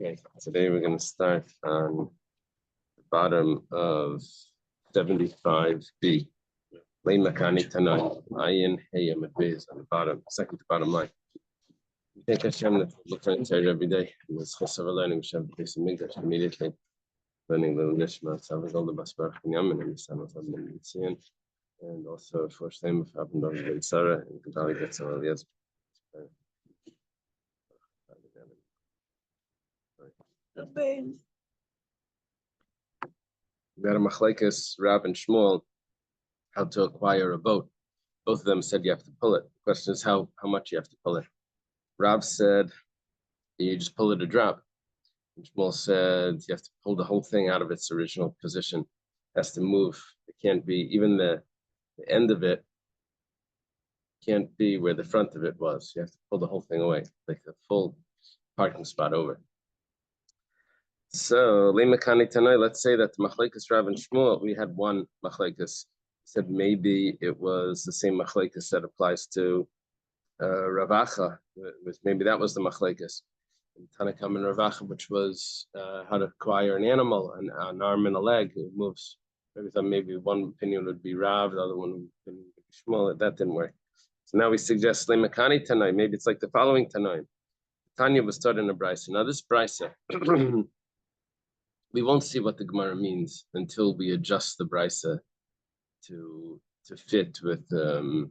Okay, today we're going to start on the bottom of 75B. Lay Makani Tanai, Ayin Hayam Adviz on the bottom, second to bottom line. We thank Hashem that we look for inside every day. And this Chosava learning, we should have the place of English immediately. Learning the Nishma, Savagol, the Basbar, Yaman, and the Son of Abin Mitzian. And also, first name of Abin Ben Sarah, and Gadali gets some of the others. We had a machlekes, Rab and Shmuel, how to acquire a boat. Both of them said you have to pull it. The question is how much you have to pull it. Rab said you just pull it a drop. And Shmuel said you have to pull the whole thing out of its original position. It has to move. It can't be, even the end of it can't be where the front of it was. You have to pull the whole thing away, like a full parking spot over. So, let's say that machlekes Rav and Shmuel, we had one machlekes. Said maybe it was the same machlekes that applies to Ravacha. Maybe that was the machlekes. Tanakam and Ravacha, which was how to acquire an animal, an arm and a leg. It moves. Maybe one opinion would be Rav, the other one would be Shmuel. That didn't work. So now we suggest Leimakani Tanai. Maybe it's like the following Tanai. Tanya was taught in a brisa. Now this brisa. We won't see what the Gemara means until we adjust the brisa to fit with the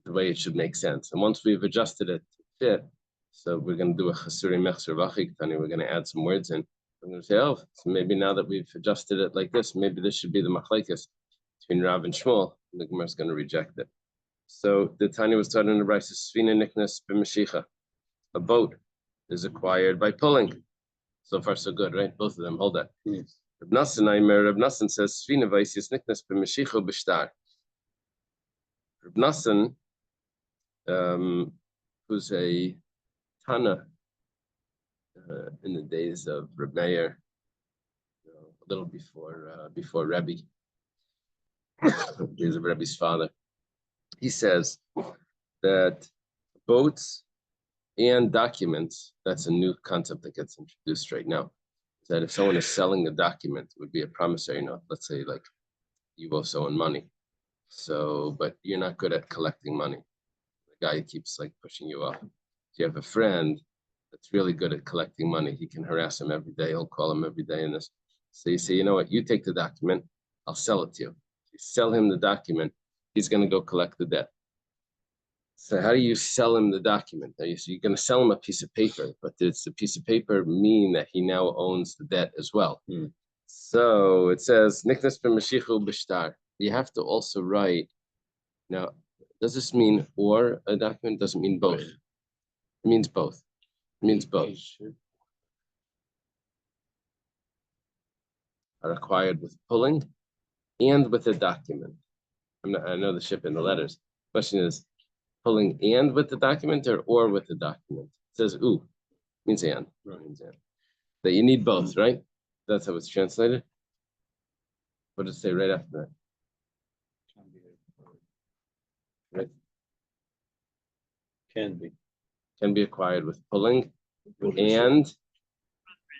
way it should make sense. And once we've adjusted it to fit, so we're going to do a chasuri mechzer v'achik tani. We're going to add some words in. I'm going to say, oh, so maybe now that we've adjusted it like this, maybe this should be the machlekes between Rav and Shmuel. And the Gemara is going to reject it. So the Tanya was taught in the brisa, Svina niknas b'mashicha. A boat is acquired by pulling. So far, so good, right? Both of them. Hold that. Yes. Reb Nassan says, Svina vaysis niknas b'mashicha b'shtar. Reb Nassan, who's a Tana in the days of Reb Meir, a little before Rebbe, days of Rebbe's father. He says that boats and documents, that's a new concept that gets introduced right now. That if someone is selling a document, it would be a promissory note. Let's say like you owe someone money. So, but you're not good at collecting money. The guy keeps like pushing you off. If you have a friend that's really good at collecting money, he can harass him every day. He'll call him every day in this. So you say, you know what, you take the document, I'll sell it to you. You sell him the document, he's going to go collect the debt. So how do you sell him the document? So you're going to sell him a piece of paper, but does the piece of paper mean that he now owns the debt as well? So it says, Niknas b'mashichu b'shtar. You have to also write. Now, does this mean or a document? Does it mean both? It means both. It means both. Are acquired with pulling and with a document. I know the ship in the letters. Question is, pulling and with the document or with the document? It says means and. Right. Means and. That you need both, right? That's how it's translated. What does it say right after that? Right. Can be acquired with pulling and.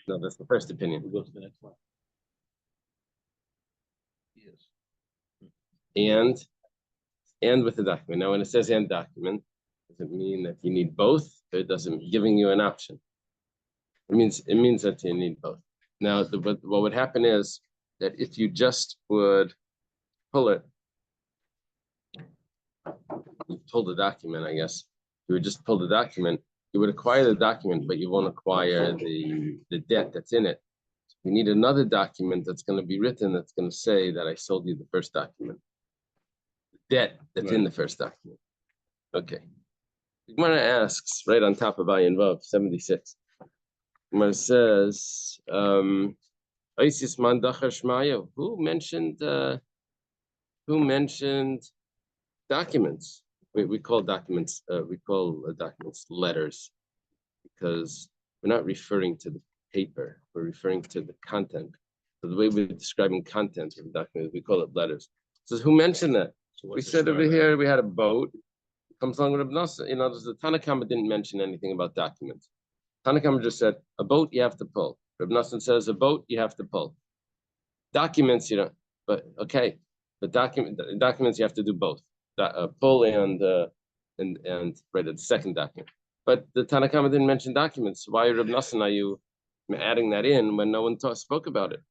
No, that's the first opinion. We'll go to the next one. Yes. And with the document. Now, when it says and document, does it mean that you need both? Or it doesn't giving you an option. It means that you need both. Now, what would happen is that if you just would pull it, you pull the document, I guess. You would just pull the document. You would acquire the document, but you won't acquire the debt that's in it. You need another document that's going to be written that's going to say that I sold you the first document. Debt that's in the first document. Okay. Gemara asks right on top of Ayin Vav 76. Gemara says, Isis man dachar shmayo. Who mentioned documents? We call documents letters because we're not referring to the paper. We're referring to the content. So the way we're describing content of the document, we call it letters. So who mentioned that? So we said over here we had a boat. Comes along with Reb Nassan. The Tanakama didn't mention anything about documents. Tanakama just said a boat you have to pull. Reb Nosson says a boat you have to pull. Documents you don't. But okay, but documents you have to do both. Pull and right the second document. But the Tanakama didn't mention documents. Why, Reb Nosson, are you adding that in when no one spoke about it?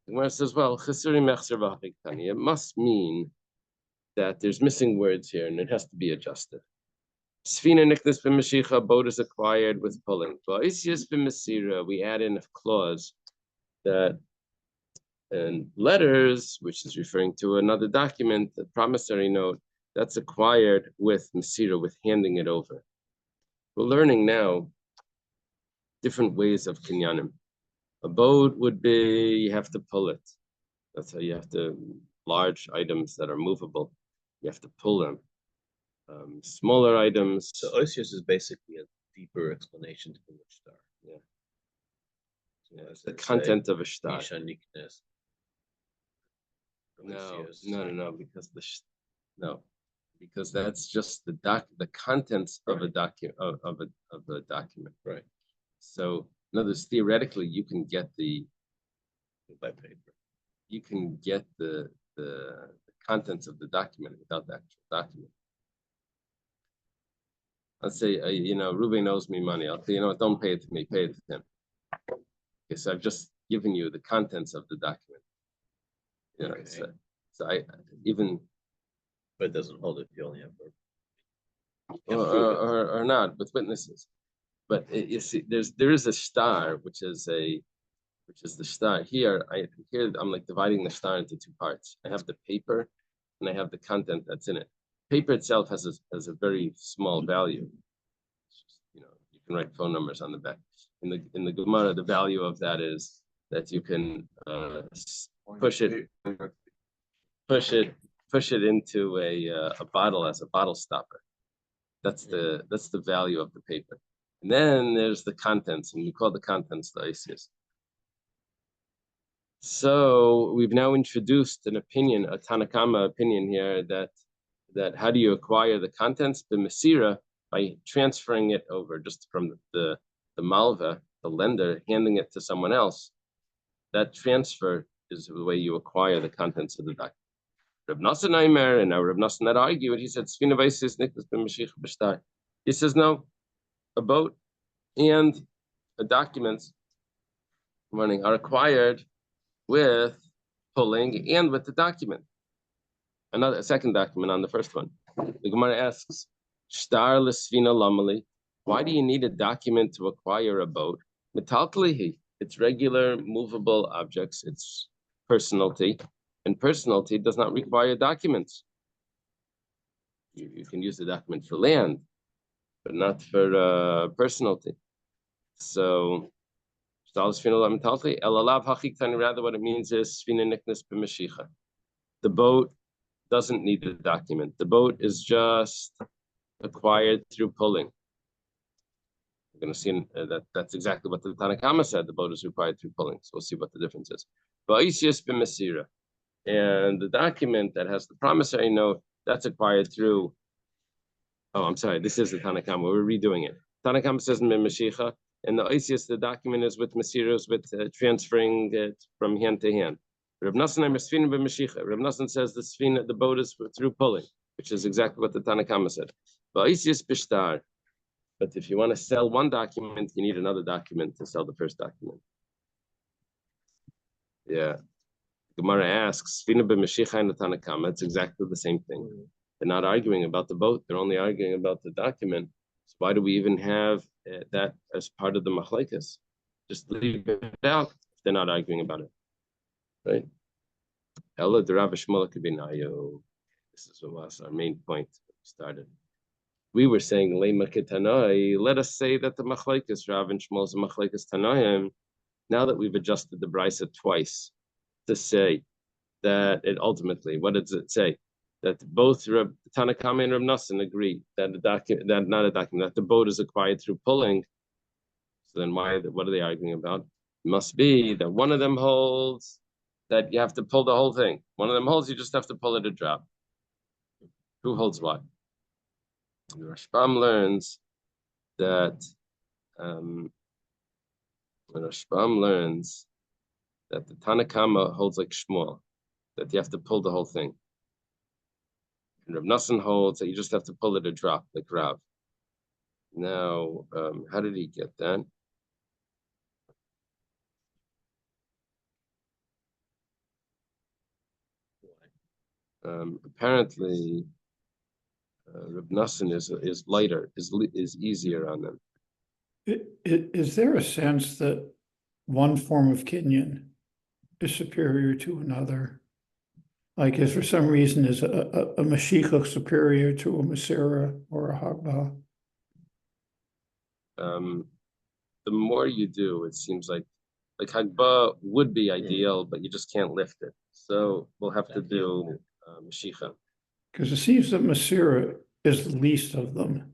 The Gemara says, well, it must mean that there's missing words here and it has to be adjusted. Sfina niknas b'mashicha, boat is acquired with pulling. We add in a clause that and letters, which is referring to another document, the promissory note, that's acquired with Masira, with handing it over. We're learning now different ways of kinyanim. A boat would be, you have to pull it. That's how you have to, large items that are movable, you have to pull them. Smaller items. So Osius is basically a deeper explanation to the star. Yeah. Yeah, it's the content of a star. No, because that's just the contents of a document of a document, right? So, in other words, theoretically, you can get by paper. You can get the contents of the document without the actual document. Let's say, Ruben owes me money. I'll say, don't pay it to me, pay it to him. Okay, so I've just given you the contents of the document. Okay. So I even. But it doesn't hold if you only have. Or not with witnesses. But you see, there is a star, which is the star. Here I'm like dividing the star into two parts. I have the paper, and I have the content that's in it. Paper itself has a very small value. You can write phone numbers on the back. In the Gemara, the value of that is that you can push it into a bottle as a bottle stopper. That's the value of the paper. And then there's the contents, and we call the contents the ICS. So we've now introduced an opinion, a Tanakama opinion here, that how do you acquire the contents? The Masira, by transferring it over just from the Malva, the lender, handing it to someone else. That transfer is the way you acquire the contents of the document. Reb Nosson Aimer, and now Reb Nosson had argued. He said, he says, no, a boat and a document running are acquired with pulling and with the document. A second document on the first one. The Gemara asks, Shtar l'sfina lamali, why do you need a document to acquire a boat? Metalkalihi, it's regular movable objects, it's personality, and personality does not require documents. You can use the document for land, but not for personality. So, rather what it means is the boat doesn't need a document. The boat is just acquired through pulling. We're going to see that's exactly what the Tanakama said. The boat is required through pulling. So we'll see what the difference is. And the document that has the promissory note, that's acquired through. Oh, I'm sorry. This is the Tanakama. We're redoing it. Tanakama says Mashicha, and the Oisius, the document is with Masiros, with transferring it from hand to hand. Reb Nosson says the boat is through pulling, which is exactly what the Tanakama said. But if you want to sell one document, you need another document to sell the first document. Yeah. Gemara asks, Sfina b'Mashicha and the Tanakama, it's exactly the same thing. They're not arguing about the boat, they're only arguing about the document. So why do we even have that as part of the machlekes? Just leave it out if they're not arguing about it. Right? Ella the Rav Shmuel could be nayo. This is what was our main point that we started. We were saying Lema Ketanai, let us say that the machlekes Rav and Shmuel's machlekes Tanaim, now that we've adjusted the brisa twice to say that it ultimately, what does it say? That both Tanakama and Reb Nosson agree that that the boat is acquired through pulling. So then what are they arguing about? It must be that one of them holds that you have to pull the whole thing. One of them holds you just have to pull it a drop. Who holds what? The Rashbam learns that when Rashbam learns that the Tanakama holds like Shmuel, that you have to pull the whole thing. And Rav Nassan holds that you just have to pull it a drop, like Rav. Now, how did he get that? Apparently, Rav Nassan is lighter, is easier on them. Is there a sense that one form of Kinyan is superior to another? Like, is for some reason is a Mashiach superior to a Masira or a Hagba? The more you do, it seems like Hagba would be ideal, but you just can't lift it. So we'll have to do Mashiach. Because it seems that Masira is the least of them.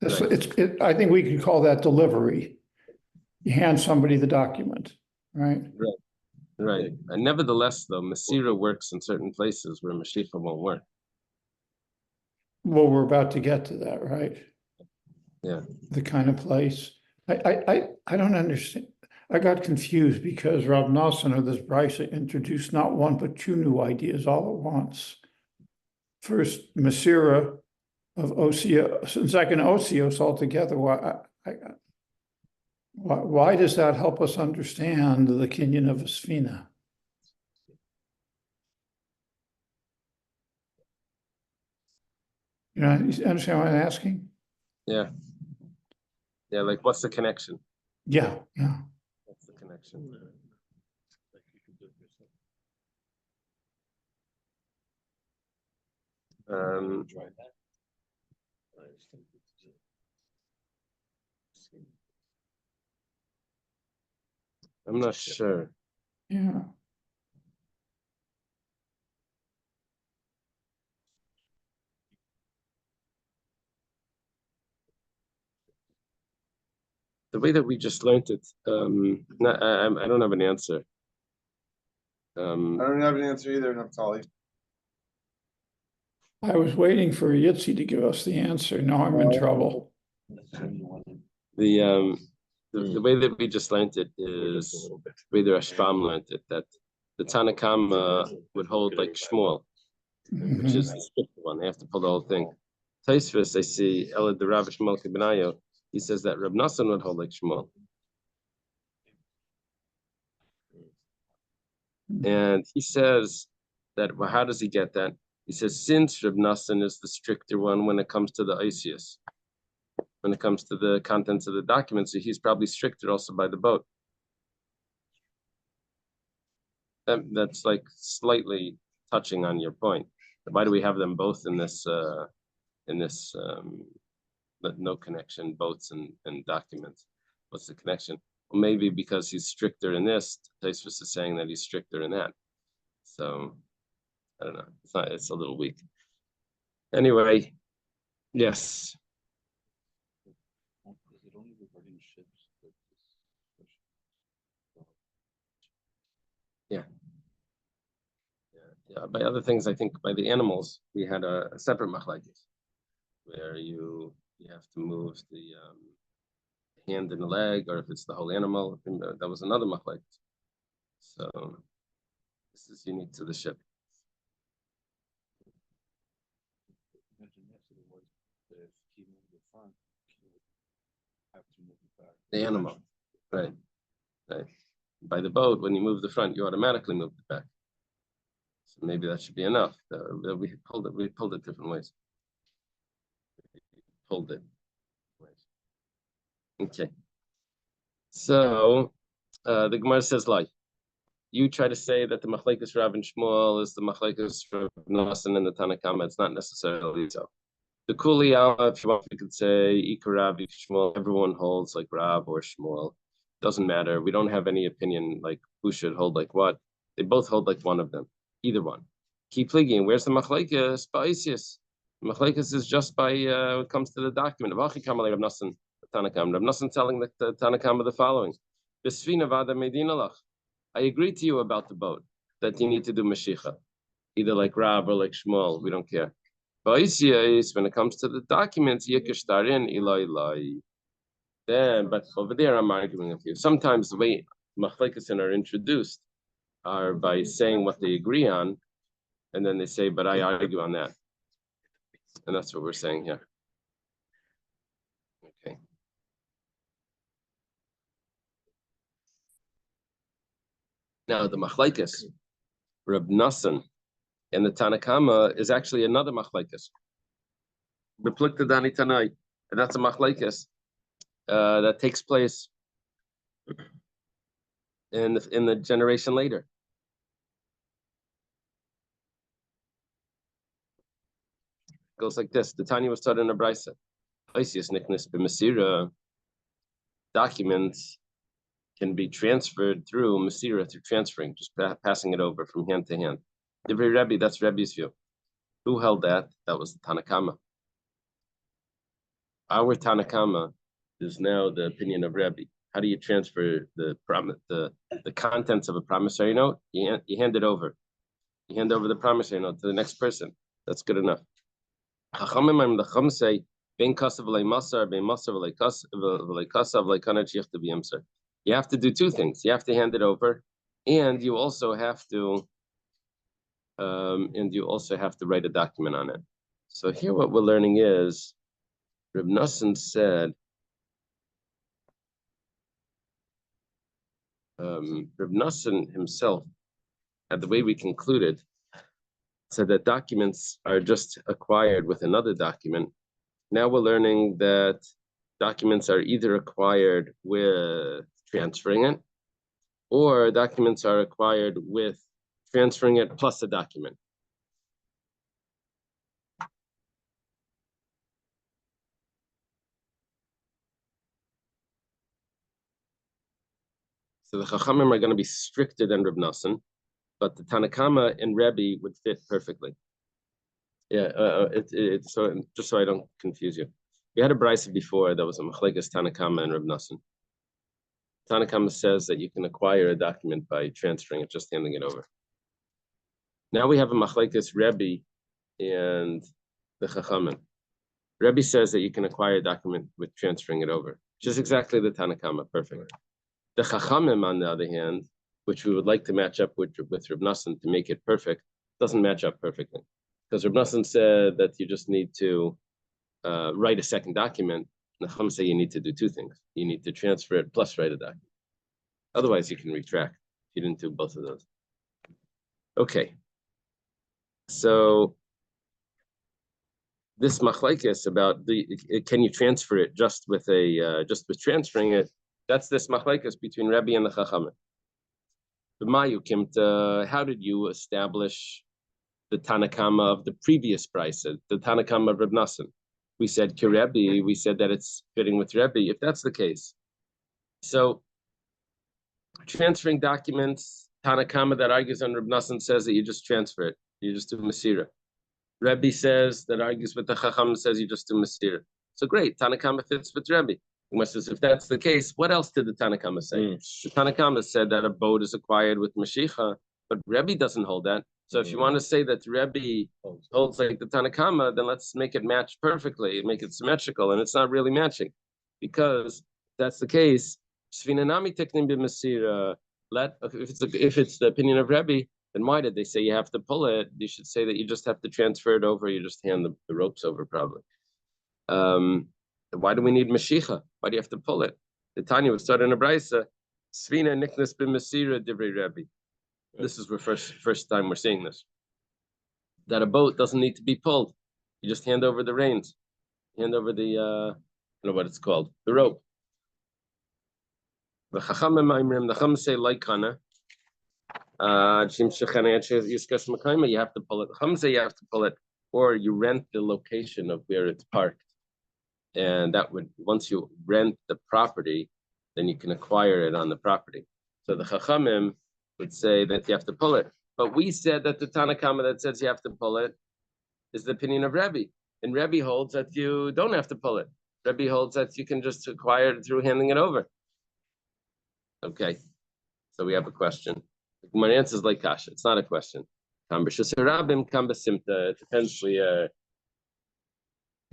Right. I think we could call that delivery. You hand somebody the document, right? Right. And nevertheless, though, Masira works in certain places where Mashiach won't work. Well, we're about to get to that, right? Yeah. The kind of place. I don't understand. I got confused because Rav Nosson of this Brisa introduced not one but two new ideas all at once. First, Masira of Osios, and second, Osios altogether. Why does that help us understand the Kinyan of a Sfina? You understand what I'm asking? Yeah. Yeah, like what's the connection? Yeah. What's the connection? I'm not sure. Yeah. The way that we just learned it, I don't have an answer. I don't have an answer either, Naftali. I was waiting for Yitzi to give us the answer. Now I'm in trouble. The way that we just learned it is the way the Rashbam learned it, that the Tanakama would hold like Shmuel, which is the strict one. They have to pull the whole thing. Taisvis, I see, Elad the Rav Shmuel Kibenayo, he says that Rab Nassan would hold like Shmuel. And he says that, well, how does he get that? He says, since Rab Nassan is the stricter one when it comes to the Isius, when it comes to the contents of the document, so he's probably stricter also by the boat. That's like slightly touching on your point. Why do we have them both in this no connection, boats and documents? What's the connection? Well, maybe because he's stricter in this, Taisvis is saying that he's stricter in that. So I don't know. It's a little weak. Anyway, yes. Yeah. By other things, I think by the animals, we had a separate machlekes where you have to move the hand and the leg, or if it's the whole animal. That was another machlekes. So this is unique to the ship. The animal, right. By the boat, when you move the front, you automatically move the back. So maybe that should be enough. We pulled it different ways. Pulled it. Okay. So the Gemara says, like, you try to say that the Machlekes Rav and Shmuel is the Machlekes Rav Nassan and the Tanakama. It's not necessarily so. The Kuli Alma, if you want, we could say Ikar Rav, Shmuel. Everyone holds like Rav or Shmuel. Doesn't matter. We don't have any opinion like who should hold like what. They both hold like one of them, either one. Keep pligging. Where's the Machlekes? Ba'isius. Machlekes is just by when it comes to the document. Rav Nassan, Tanakam. Rav Nassan telling the Tanakam the following: B'sfina v'ada medina lach. I agree to you about the boat that you need to do Mashiach, either like Rav or like Shmuel. We don't care. But when it comes to the documents, Yikashtarin Ilai. Then, but over there, I'm arguing with you. Sometimes the way machlekes are introduced are by saying what they agree on, and then they say, but I argue on that. And that's what we're saying here. Okay. Now the machlekes, Reb Nassan and the Tanakama is actually another machlekes. Replikta Dani Tanai, and that's a machlekes that takes place in the generation later. It goes like this: the Tanya was taught in a brisa. Oisius niknis b'Masira. Documents can be transferred through Masira, through transferring, just passing it over from hand to hand. Divrei Rebbe, that's Rebbe's view. Who held that? That was the Tanakama. Our Tanakama is now the opinion of Rebbe. How do you transfer the contents of a promissory note? You hand it over. You hand over the promissory note to the next person. That's good enough. Chachamim the Chum say, you have to do two things. You have to hand it over, and you also have to write a document on it. So here what we're learning is Reb Nassan said, Reb Nassan himself, and the way we concluded, said that documents are just acquired with another document. Now we're learning that documents are either acquired with transferring it, or documents are acquired with transferring it plus a document. So the Chachamim are going to be stricter than Reb Nassan, but the Tanakama and Rebbe would fit perfectly. Yeah, so just so I don't confuse you. We had a brisa before that was a machlekes Tanakama and Reb Nassan. Tanakama says that you can acquire a document by transferring it, just handing it over. Now we have a machlekes Rebbe and the Chachamim. Rebbe says that you can acquire a document with transferring it over, which is exactly the Tanakama, perfect. The Chachamim, on the other hand, which we would like to match up with Reb Nassan to make it perfect, doesn't match up perfectly. Because Reb Nassan said that you just need to write a second document. The Chacham say you need to do two things. You need to transfer it plus write a document. Otherwise, you can retract. You didn't do both of those. Okay. So this machlekes about can you transfer it just with transferring it? That's this machlekes between Rebbe and the Chachamim. The Mayukim, how did you establish the Tanakama of the previous brisa, the Tanakama of Reb Nassan? We said Kirebbe, we said that it's fitting with Rebbe, if that's the case. So transferring documents, Tanakama that argues on Reb Nassan says that you just transfer it, you just do Masira. Rebbe says that argues with the Chacham says you just do Masira. So great, Tanakama fits with Rebbe. If that's the case, what else did the Tanakama say? The Tanakama said that a boat is acquired with Mashicha, but Rebbe doesn't hold that. So if you want to say that Rebbe holds like the Tanakama, then let's make it match perfectly, make it symmetrical, and it's not really matching. Because if that's the case, if it's the opinion of Rebbe, then why did they say you have to pull it? You should say that you just have to transfer it over, you just hand the ropes over probably. Why do we need Mashicha? Why do you have to pull it? The Tanya was started in a brisa, Svina niknas b'Masira divrei Rebbe. This is the first time we're seeing this. That a boat doesn't need to be pulled. You just hand over the reins. Hand over the, I don't know what it's called, the rope. The Chacham say like kana. You have to pull it. The Chacham say you have to pull it, or you rent the location of where it's parked. And that would, once you rent the property, then you can acquire it on the property. So the Chachamim would say that you have to pull it. But we said that the Tanakama that says you have to pull it is the opinion of Rebbe. And Rebbe holds that you don't have to pull it. Rebbe holds that you can just acquire it through handing it over. Okay, so we have a question. My answer is like Kasha. It's not a question. It depends.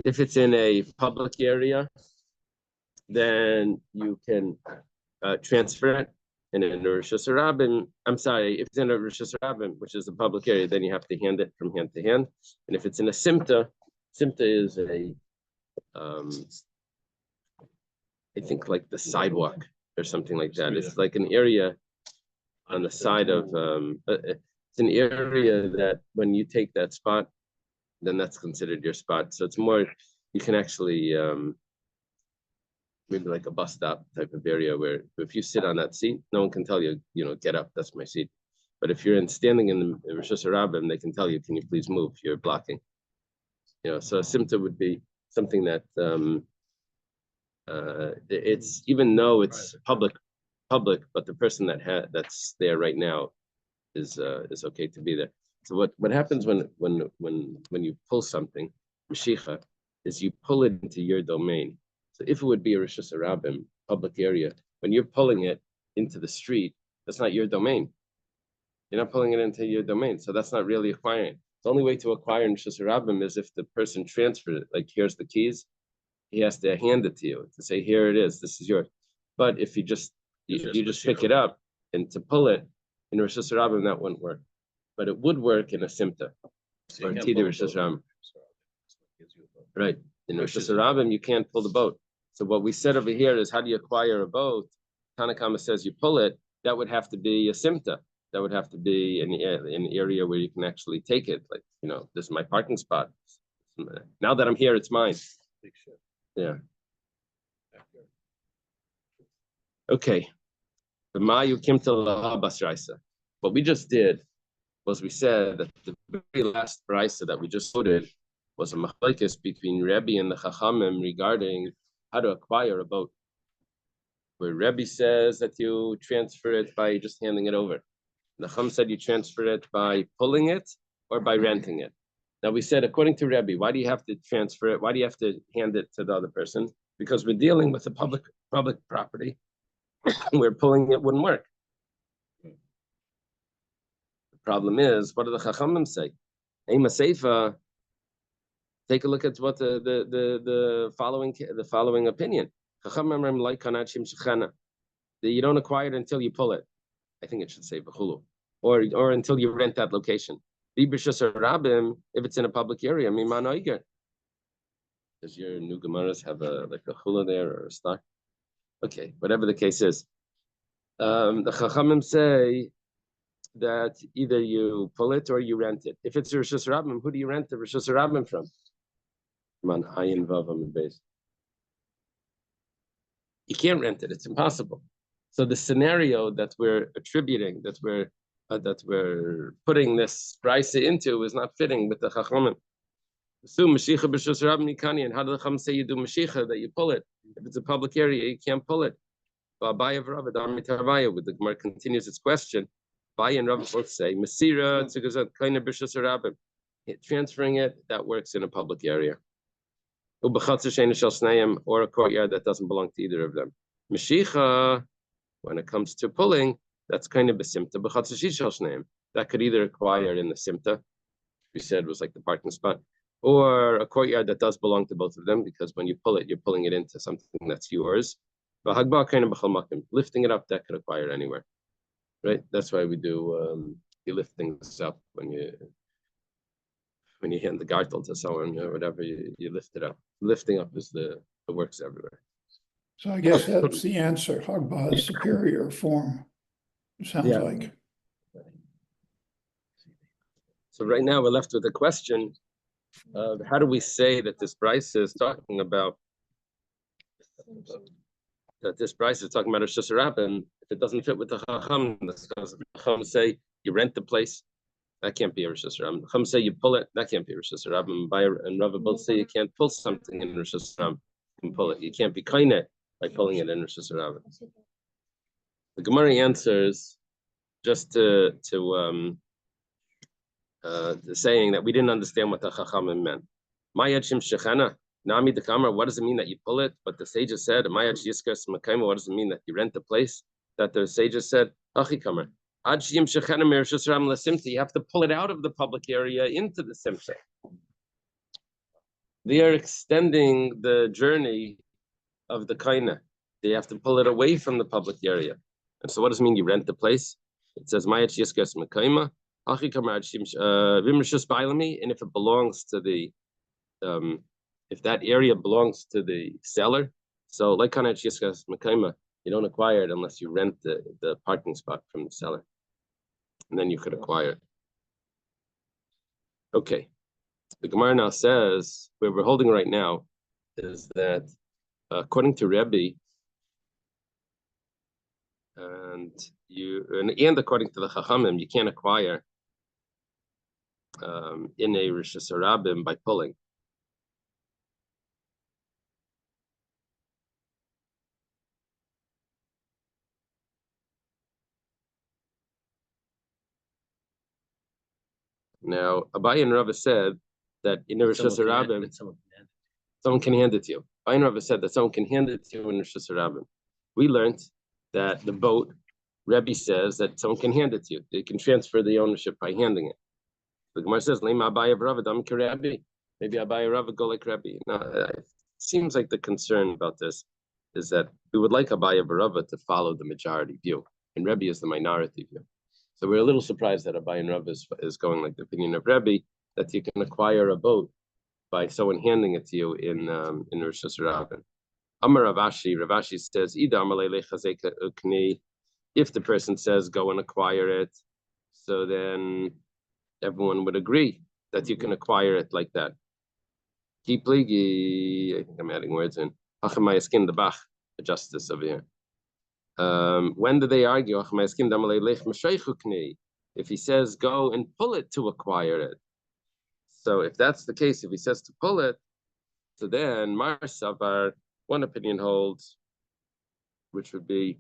If it's in a public area, then you can transfer it. And in a Rosh Hashanah, I'm sorry, if it's in a Rosh Hashanah, which is a public area, then you have to hand it from hand to hand. And if it's in a Simta is a, I think like the sidewalk or something like that. It's like an area on the side of, it's an area that when you take that spot, then that's considered your spot. So it's more, you can actually, maybe like a bus stop type of area where if you sit on that seat, no one can tell you, get up, that's my seat. But if you're standing in the Rosh Hashanah, they can tell you, can you please move? You're blocking. So a simta would be something that it's, even though it's public, but the person that's there right now is okay to be there. So what happens when you pull something, Mashiach, is you pull it into your domain. So if it would be a Rosh Hashanah public area, when you're pulling it into the street, that's not your domain. You're not pulling it into your domain, so that's not really acquiring. The only way to acquire in Rosh Hashanah is if the person transferred it. Like, here's the keys, he has to hand it to you to say, here it is, this is yours. But if you just pick it up and to pull it in Rosh Hashanah, that wouldn't work. But it would work in a simta or Tidi Rosh Hashanah. Right. In Rosh Hashanah, you can't pull the boat. So what we said over here is, how do you acquire a boat? Tanakama says you pull it. That would have to be a simta. That would have to be an area where you can actually take it. Like, this is my parking spot. Now that I'm here, it's mine. Yeah. Okay. What we just did was we said that the very last brisa that we just quoted was a machlokes between Rebbe and the Chachamim regarding how to acquire a boat. Where Rebbe says that you transfer it by just handing it over. The Chacham said you transfer it by pulling it or by renting it. Now we said, according to Rebbe, why do you have to transfer it? Why do you have to hand it to the other person? Because we're dealing with a public property. Where pulling it wouldn't work. The problem is, what do the Chachamim say? Ema Seifa. Take a look at what the following opinion. Chachamim like kanachim shechana. You don't acquire it until you pull it. I think it should say v'chulu, or until you rent that location. If it's in a public area, does your new Gemaras have a chula there or a stock? Okay, whatever the case is, the Chachamim say that either you pull it or you rent it. If it's Rosh Hashanah, who do you rent the Rosh Hashanah from? You can't rent it; it's impossible. So the scenario that we're attributing, that we're putting this brisa into, is not fitting with the Chachamim. So Mashiach b'Rosh Hashanah, and how do the Chachamim say you do Mashiach, that you pull it? If it's a public area, you can't pull it. With the Gemara continues its question. Baya and Rav both say Masira transferring it, that works in a public area. Or a courtyard that doesn't belong to either of them. Mashiach, when it comes to pulling, that's kind of a simta. That could either acquire in the simta, we said was like the parking spot, or a courtyard that does belong to both of them, because when you pull it, you're pulling it into something that's yours. But lifting it up, that could acquire anywhere, right? That's why we do you lift things up when you hand the gartel to someone or whatever, you lift it up. Lifting up is the works everywhere. So I guess that's the answer. Hagba is superior form. It sounds like. So right now we're left with the question of how do we say that this brisa is talking about Rosh Hashanah, and if it doesn't fit with the Chacham, the Chacham say you rent the place, that can't be a Rosh Hashanah. The Chacham say you pull it, that can't be a Rosh Hashanah. And Rav both say you can't pull something in Rosh Hashanah. You can pull it. You can't be kaineh by pulling it in Rosh Hashanah. The Gemara answers just to saying that we didn't understand what the Chachamim meant. Mayad Shim Shechana, Nami the Kamar, what does it mean that you pull it? But the sages said, Mayad Yiskas Makaima, what does it mean that you rent the place? That the sages said, Achi Kamar, Ad Shim Shechana Mir Shusram La Simta, you have to pull it out of the public area into the Simta. They are extending the journey of the kaina. They have to pull it away from the public area. And so what does it mean you rent the place? It says, and if it belongs to the, if that area belongs to the seller, so like you don't acquire it unless you rent the parking spot from the seller. And then you could acquire it. Okay. The Gemara now says, where we're holding right now, is that according to Rebbe, and according to the Chachamim, you can't acquire in a Rosh Hashanah by pulling. Now, Abaye and Rava said that in a Rosh Hashanah, someone can hand it to you. Abaye and Rava said that someone can hand it to you in Rosh Hashanah. We learned that the boat, Rebbe says that someone can hand it to you. They can transfer the ownership by handing it. The Gemara says, "Lema Abaye Rava dam Rebbe." Maybe Abaye Rava go like Rebbe. Now, it seems like the concern about this is that we would like Abaye Rava to follow the majority view, and Rebbe is the minority view. So we're a little surprised that Abaye and Rava is going like the opinion of Rebbe, that you can acquire a boat by someone handing it to you in Rosh Hashanah. Amar Ravashi says, if the person says go and acquire it, so then everyone would agree that you can acquire it like that. I think I'm adding words in. The Bach, the justice over here. When do they argue? If he says go and pull it to acquire it. So if that's the case, if he says to pull it, so then Mar Savar, one opinion holds, which would be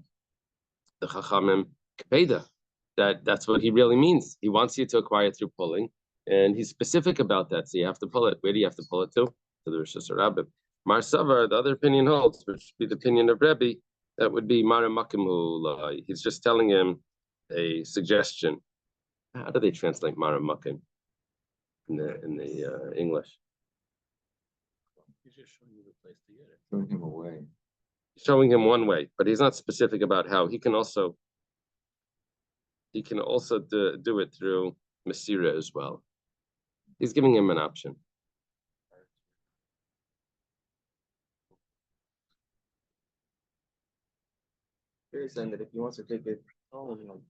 the Chachamim Kepeda, that's what he really means. He wants you to acquire through pulling, and he's specific about that. So you have to pull it. Where do you have to pull it to? To the Rosh Hashanah. Mar Savar, the other opinion holds, which would be the opinion of Rebbe, that would be Mara Makim. He's just telling him a suggestion. How do they translate Mara Makim in the English? He's just showing you the place to get it. Showing him away. Showing him one way, but he's not specific about how. He can also do it through Masira as well. He's giving him an option. He's saying that if he wants to take it home,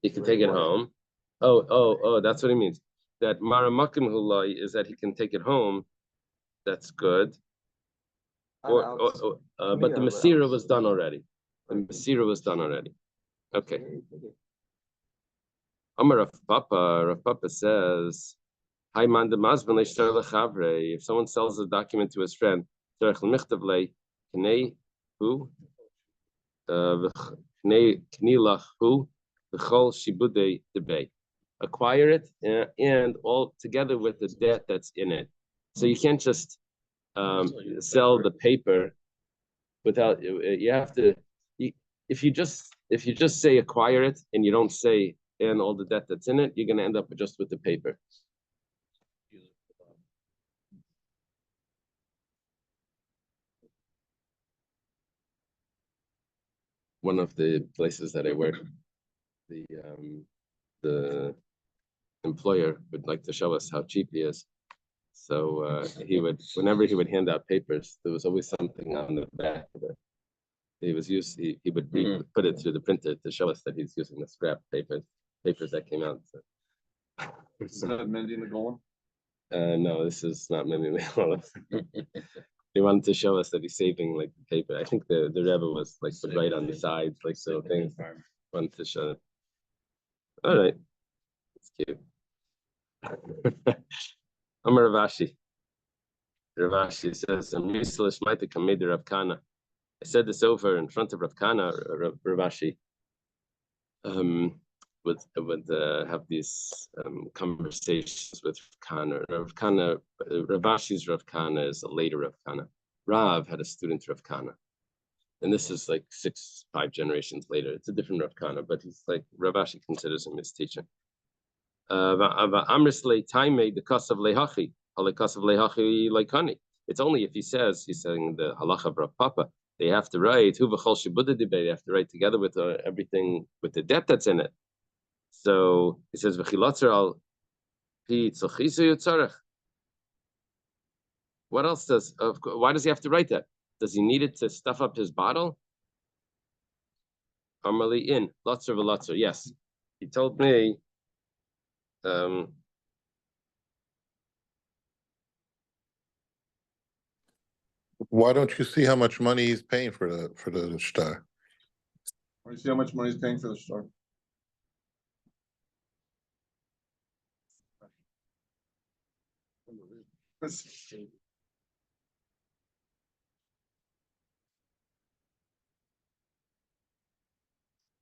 He can take it home. Oh, that's what he means. That Maramakim Hulai is that he can take it home. That's good. But the Masira was done already. The Masira was done already. Okay. Amar Rav Papa says, if someone sells a document to his friend, acquire it and all together with the debt that's in it. So you can't just sell the paper without. You have to. If you just say acquire it and you don't say and all the debt that's in it, you're going to end up just with the paper. One of the places that I work, the employer would like to show us how cheap he is. So whenever he would hand out papers, there was always something on the back of it. He would put it through the printer to show us that he's using the scrap papers that came out. So. Is that Mendy the Golem? No, this is not Mendy the Golem. He wanted to show us that he's saving like the paper. I think the Rebbe was like put right on the sides, like little things. Wanted to show it. All right, it's cute. I'm Ravashi. Ravashi says, "I'm useless. Might come made Rav Kana." I said this over in front of Rav Kana. Ravashi would have these conversations with Rav Kana. Ravashi's Rav Kana is a later Rav Kana. Rav had a student Rav Kana, and this is like 5 generations later. It's a different Rav Kana, but he's like Ravashi considers him his teacher. It's only if he says, he's saying the halacha of Rav Papa, they have to write, they have to write together with everything, with the debt that's in it. So he says, what else why does he have to write that? Does he need it to stuff up his bottle? Amali in, Lotzer, yes. He told me, Why don't you see how much money he's paying for the star? Want to see how much money he's paying for the store?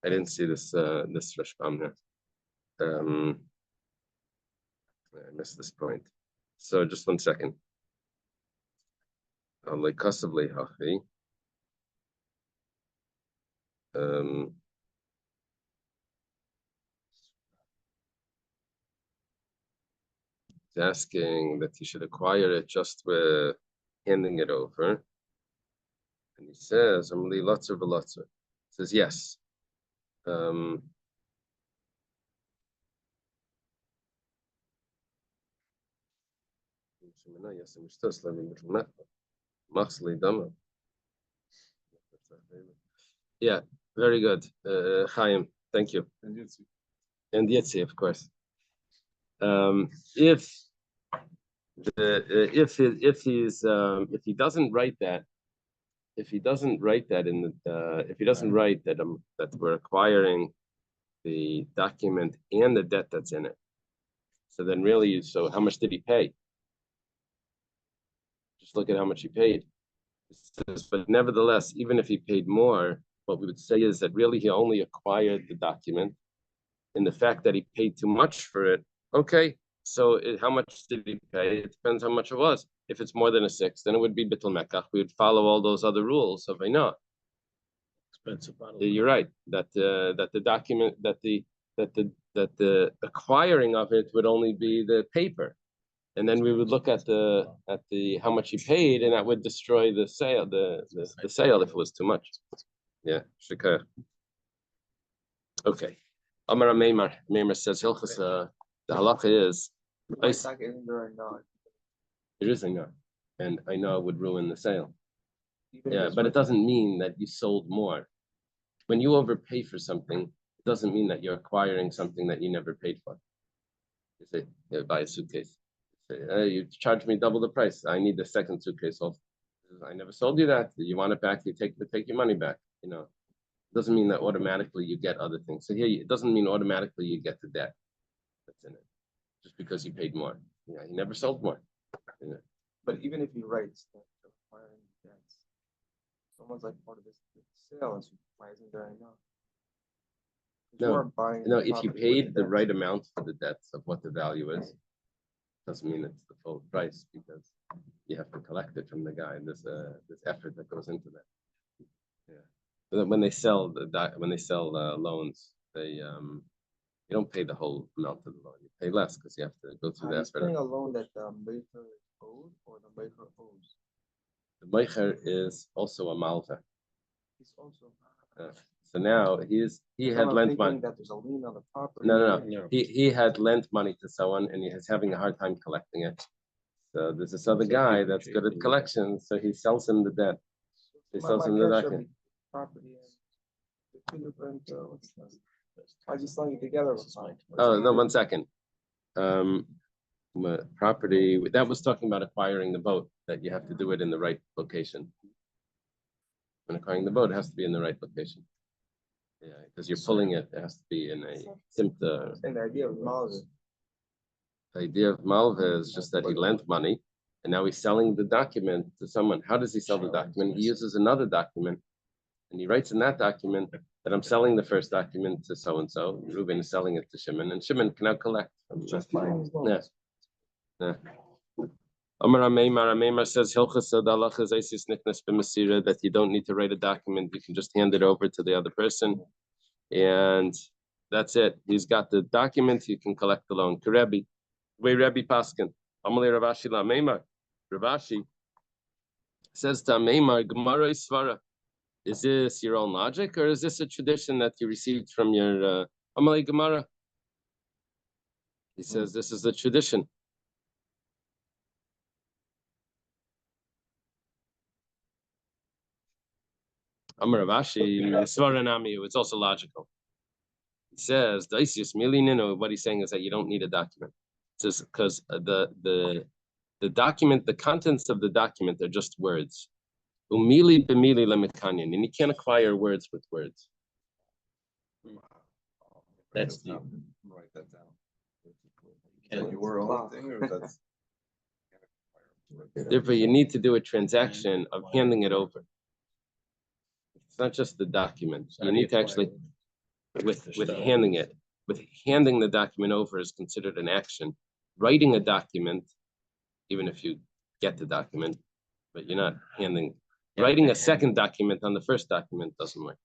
I didn't see this Rashbam here. I missed this point. So just 1 second. He's asking that he should acquire it just with handing it over. And he says, Amli Lotzer v'Lotzer. Says yes. Yeah, very good. Chaim, thank you. And Yitzi, of course. If he doesn't write that, if he doesn't write that that we're acquiring the document and the debt that's in it, so then really, so how much did he pay? Just look at how much he paid. But nevertheless, even if he paid more, what we would say is that really he only acquired the document, and the fact that he paid too much for it, okay, so how much did he pay? It depends how much it was. If it's more than a sixth, then it would be Bittul Mekach. We would follow all those other rules of Einah. Expensive bottle. You're right, that the document, that the acquiring of it would only be the paper. And then we would look at the how much he paid, and that would destroy the sale, the sale if it was too much. Yeah, shikar. Okay. Amar Meimar says Hilchas, the halacha is it is Einah, and Einah would ruin the sale. Yeah, but it doesn't mean that you sold more. When you overpay for something, it doesn't mean that you're acquiring something that you never paid for. You say, yeah, buy a suitcase. You say, hey, you charged me double the price. I need the second suitcase. I never sold you that. You want it back? You take your money back. You know, it doesn't mean that automatically you get other things. So here, it doesn't mean automatically you get the debt that's in it, just because you paid more. Yeah, he never sold more. You know? But even if he writes that acquiring debts, someone's like part of this sale, why isn't there enough? No, if you paid the right amount for the debts of what the value is, doesn't mean it's the full price, because you have to collect it from the guy. There's this effort that goes into that. Yeah, but when they sell loans, they don't pay the whole amount of the loan. You pay less because you have to go through that. Paying a loan that the maker is owed or the maker owes. The meicher is also a malva. He's also. So now he had lent money. That there's a lien on the property. No. He had lent money to someone, and he is having a hard time collecting it. So there's this other guy that's good at collections, so he sells him the debt. He sells him the document. Property and the different. Why is he selling it together? Oh no, 1 second. Property that was talking about acquiring the boat, that you have to do it in the right location. When acquiring the boat, it has to be in the right location. Yeah, because you're pulling it, it has to be in a simple. And the idea of Malva. The idea of Malva is just that he lent money, and now he's selling the document to someone. How does he sell the document? He uses another document, and he writes in that document that I'm selling the first document to so and so. Reuben is selling it to Shimon, and Shimon can now collect. Just buying his loans. Yeah. Amar Meimar says that you don't need to write a document. You can just hand it over to the other person, and that's it. He's got the document. You can collect the loan. Kerebi, way Rebbe Paskin. Amalei Ravashi la Meimar. Ravashi says to Meimar Gemara Isvara. Is this your own logic, or is this a tradition that you received from your Amalei Gemara? He says this is the tradition. Amar Ravashi, Svaranami, it's also logical. He says, what he's saying is that you don't need a document. It says because the document, the contents of the document are just words. Umili b'mili lemekanyan, and you can't acquire words with words. That's the Write that down. And your own thing, or that's? therefore you need to do a transaction of handing it over. It's not just the document. You need to actually with handing it. With handing the document over is considered an action. Writing a document, even if you get the document, but you're not handing. Writing a second document on the first document doesn't work.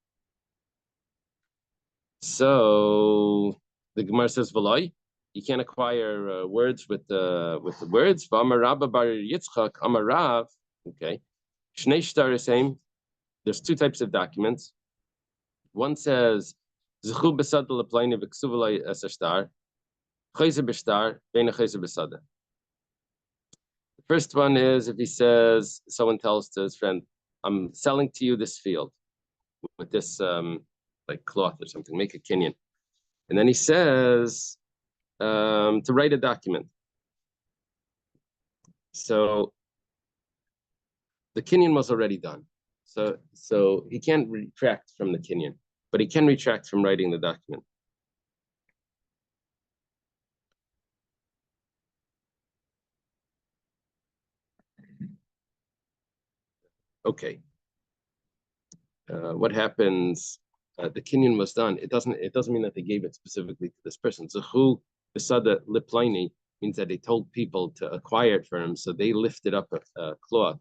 So the Gemara says, "V'loi, you can't acquire words with the words." V'amar Rabba bar Yitzchak, Amar Rav. Okay, Shnei shtar same. There's two types of documents. One says, "Zchu b'sada lepleini v'ksuvulai esashtar, chayzer b'shtar, veina chayzer b'sada." The first one is if he says, someone tells to his friend, "I'm selling to you this field with this like cloth or something, make a kinyan." And then he says to write a document. So the kinyan was already done. So he can't retract from the kinyan, but he can retract from writing the document. Okay. What happens? The kinyan was done. It doesn't mean that they gave it specifically to this person. So who besada liplaini means that they told people to acquire it for him. So they lifted up a cloth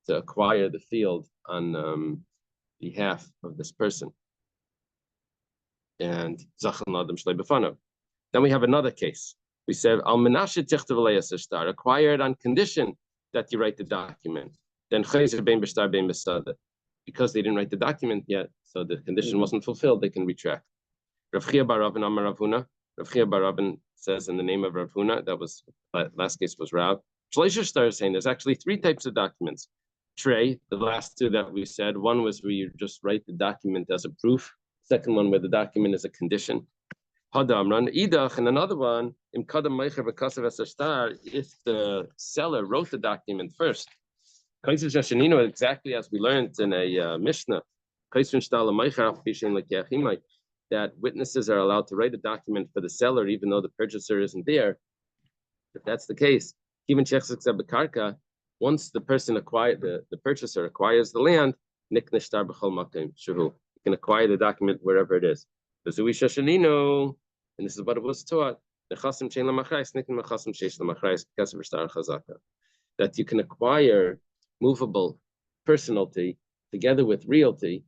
to acquire the field on behalf of this person. And then we have another case. We said al menashe tichtav acquired on condition that you write the document. Then chayzer bein b'shtar bein b'sada. Because they didn't write the document yet, so the condition wasn't fulfilled, they can retract. Rav Chia bar Rabban Amar Rav Huna. Rav Chia bar Rabban says in the name of Rav Huna, that was last case was Rav. Shleisha Shtar is saying there's actually three types of documents. Trey, the last two that we said, one was where you just write the document as a proof. Second one where the document is a condition. Hadamran idach, and another one im kadam meicher v'kasav esashtar, if the seller wrote the document first. Exactly as we learned in a Mishnah, that witnesses are allowed to write a document for the seller even though the purchaser isn't there. If that's the case, even once the person acquired the purchaser acquires the land, you can acquire the document wherever it is. And this is what it was taught. That you can acquire movable personality together with realty,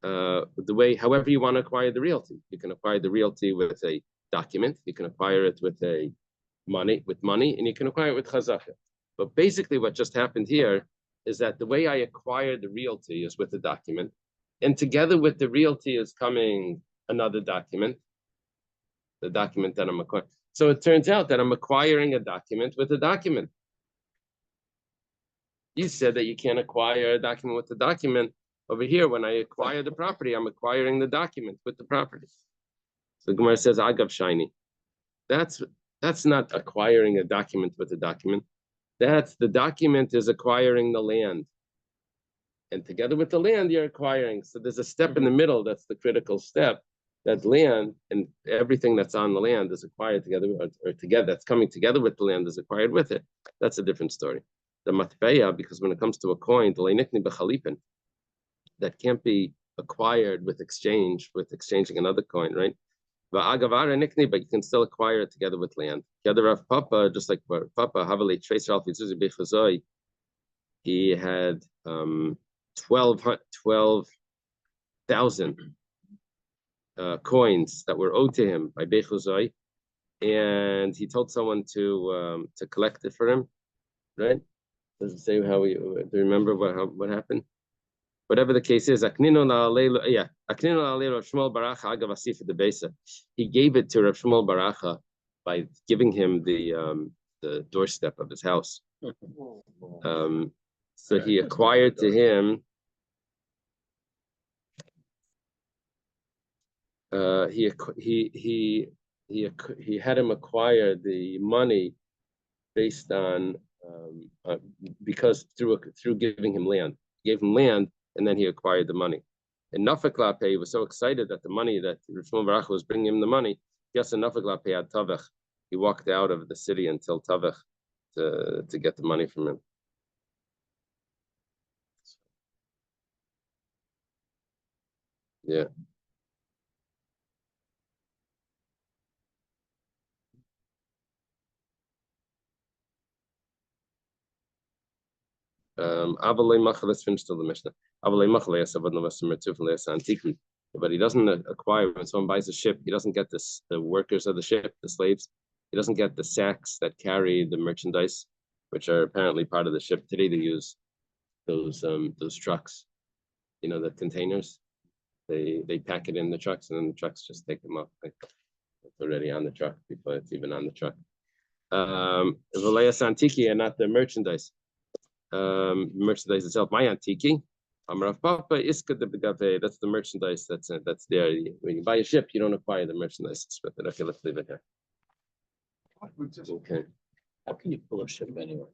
however you want to acquire the realty. You can acquire the realty with a document, you can acquire it with money, and you can acquire it with chazaka. But basically what just happened here is that the way I acquire the realty is with the document, and together with the realty is coming another document, the document that I'm acquiring. So it turns out that I'm acquiring a document with a document. You said that you can't acquire a document with the document. Over here, when I acquire the property, I'm acquiring the document with the property. So the Gemara says, Agav Shiny. That's not acquiring a document with a document. That's the document is acquiring the land. And together with the land, you're acquiring. So there's a step in the middle that's the critical step. That land and everything that's on the land is acquired together, or together, that's coming together with the land is acquired with it. That's a different story. The matbeya, because when it comes to a coin, that can't be acquired with exchanging another coin, right? But you can still acquire it together with land. Papa, just like Papa, he had 12,000 coins that were owed to him by Bechuzai, and he told someone to collect it for him, right? Does it say how do you remember what happened? whatever the case is, Akninu la'alei, yeah, Akninu la'alei Rav Shmuel Baracha agav asif de Besa. He gave it to Rav Shmuel Baracha by giving him the doorstep of his house. So he acquired to him. He had him acquire the money based on because through giving him land. He gave him land, and then he acquired the money. And Nafek Lape, he was so excited that the money that Rav Shmuel Baruch was bringing him the money. Yes, and Nafek Lape had Tavech. He walked out of the city until Tavech to get the money from him. Yeah. Avalei Machal, let's finish till the Mishnah. Avalei Machal, but he doesn't acquire, when someone buys a ship, he doesn't get the workers of the ship, the slaves. He doesn't get the sacks that carry the merchandise, which are apparently part of the ship. Today they use those trucks, the containers. They pack it in the trucks, and then the trucks just take them up. Like, it's already on the truck before it's even on the truck. Velayas Antiki, and not the merchandise. Merchandise itself. My Antiki. That's the merchandise that's there. When you buy a ship, you don't acquire the merchandise. Okay, let's leave it here. Okay. How can you pull a ship anyway?